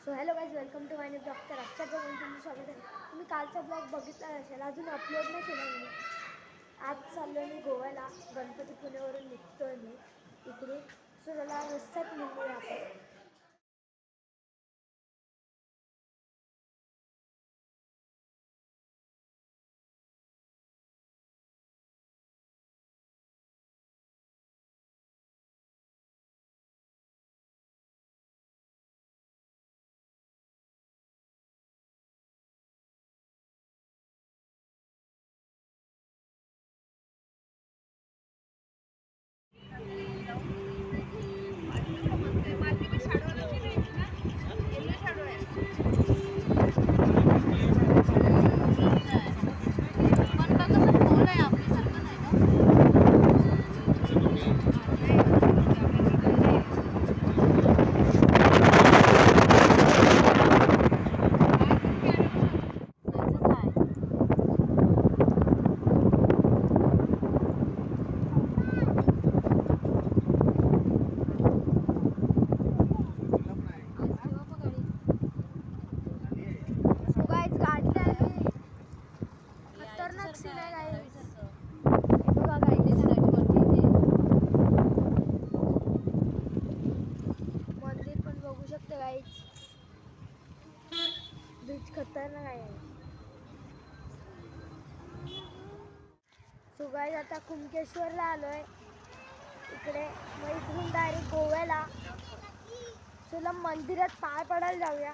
So hello guys, welcome to my new blog. तर आजच्या ब्लॉगमध्ये तुमचं स्वागत आहे. तुम्ही कालचा ब्लॉग बघितला असेल, अजून अपलोड नाही केला मी. आज चाललो मी गोव्याला. गणपतीपुळेवरून निघतोय मी इकडून. सो त्याला रस्त्यात निघूया आपण. मंदिर पण बघू शकतो गाईज. बीच खतरनाक आहे. सो गाईज आता कुणकेश्वरला आलोय इकडे. मग इकडून डायरेक्ट गोव्याला. चला मंदिरात पाय पडायला जाऊया.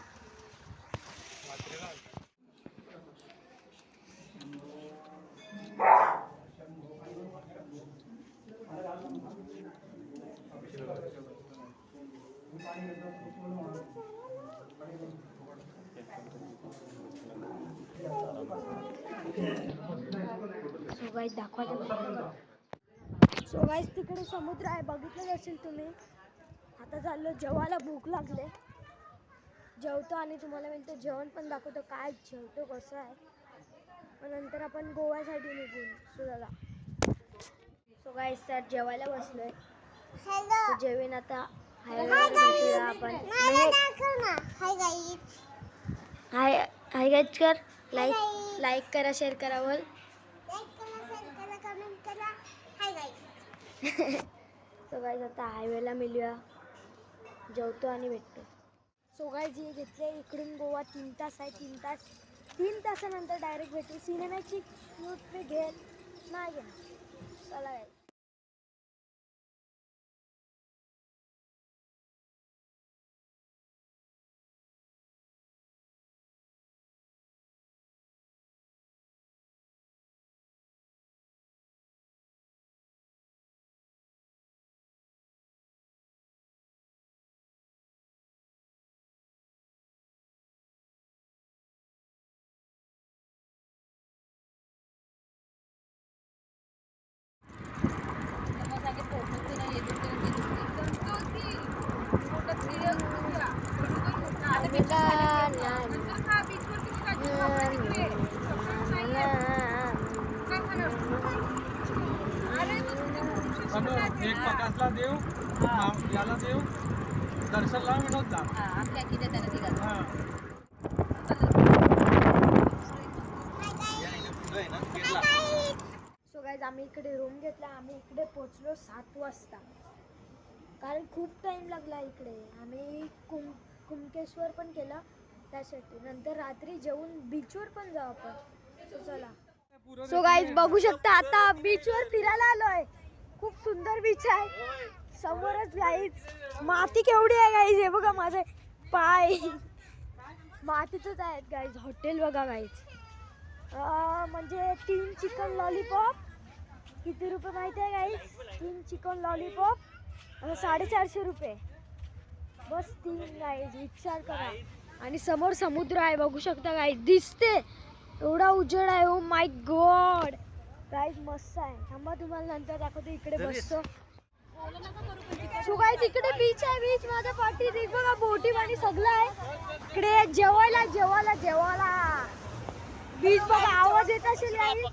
सो गाईज दाखवायला. सो गाईज तिकडे समुद्र आहे, बघितलं असेल तुम्ही. आता चाललो जेवायला, भूक लागले. जेवतो आणि तुम्हाला म्हणतो जेवण पण दाखवतो काय जेवतो कसं आहे. मग नंतर आपण गोव्यासाठी निघून सुद्धा. सो गाईज तर जेवायला बसलोय. जेवीन आता आपण. हाय गाईज कर. लाईक करा, शेअर करा. बोल. सो गाईज आता हायवेला मिळूया. जेवतो आणि भेटतो. सो गाईज हे घेतले इकडून गोवा 3 तास आहे. 3 तासानंतर डायरेक्ट भेटू. सिनेमॅची न्यूट मी घेत नाही घेणार. चला गाईज. एक प्रकाशला देव, याला देव, दर्शनला विनोद जा. सो गाईज आम्ही इकडे रूम घेतला. आम्ही इकडे पोचलो 7 वाजता. कारण खूप टाईम लागला इकडे. आम्ही कुणकेश्वर पण केलं त्यासाठी. नंतर रात्री जेवून बीचवर पण जाऊ आपण. सो चला. सो गाईज बघू शकता आता बीचवर फिरायला आलोय. खूप सुंदर बीच आहे. समोरच गाईज माती केवढी आहे गाईज. हे बघा माझे पाय मातीतच आहेत गाईज. हॉटेल बघा गाईज. म्हणजे 3 चिकन लॉलीपॉप किती रुपये माहिती आहे गाईज. 3 चिकन लॉलीपॉप 450 रुपये बस. 3 गाईज विचार करा. आणि समोर समुद्र आहे बघू शकता गाईज. दिसते एवढा उजेड आहे. ओ माय गॉड गाईज मस्त आहे. थांबा तुम्हाला नंतर दाखवतो. इकडे बसतो. सो गाईज इकडे बीच आहे. बीच माझ्या पाठी बघा बोटी पाणी सगळं आहे. इकडे जेवायला बीच बघा. आवाज येत असेल गाईज.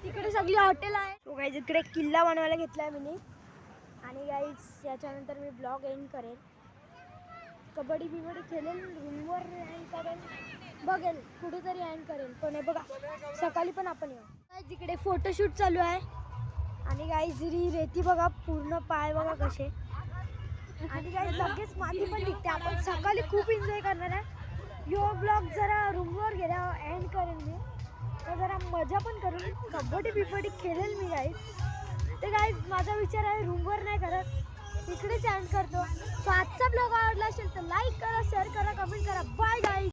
इकडे सगळी हॉटेल आहे. सो गाईज इकडे किल्ला बनवायला घेतलाय मी. आणि गाईज याच्यानंतर मी ब्लॉग एंड करेल. कबड्डी बिबड्डी खेळेल, रूमवर एंड करेल, बघेल कुठेतरी एंड करेल. पण हे बघा सकाळी पण आपण येऊ. जिकडे फोटोशूट चालू आहे आणि गाईज रेती बघा, पूर्ण पाय बघा कसे. आणि गाईज लगेच माती पण निघते. आपण सकाळी खूप एन्जॉय करणार आहे. यो ब्लॉग जरा रूमवर गेला एंड करेल मी, तर जरा मजा पण करून कबड्डी बिबड्डी खेळेल मी गाईज. तर गाईज माझा विचार आहे रूमवर नाही करत, इकडेच एंड करतो. सो आजचा ब्लॉग आवडला असेल तर लाईक करा, शेअर करा, कमेंट करा. Bye guys.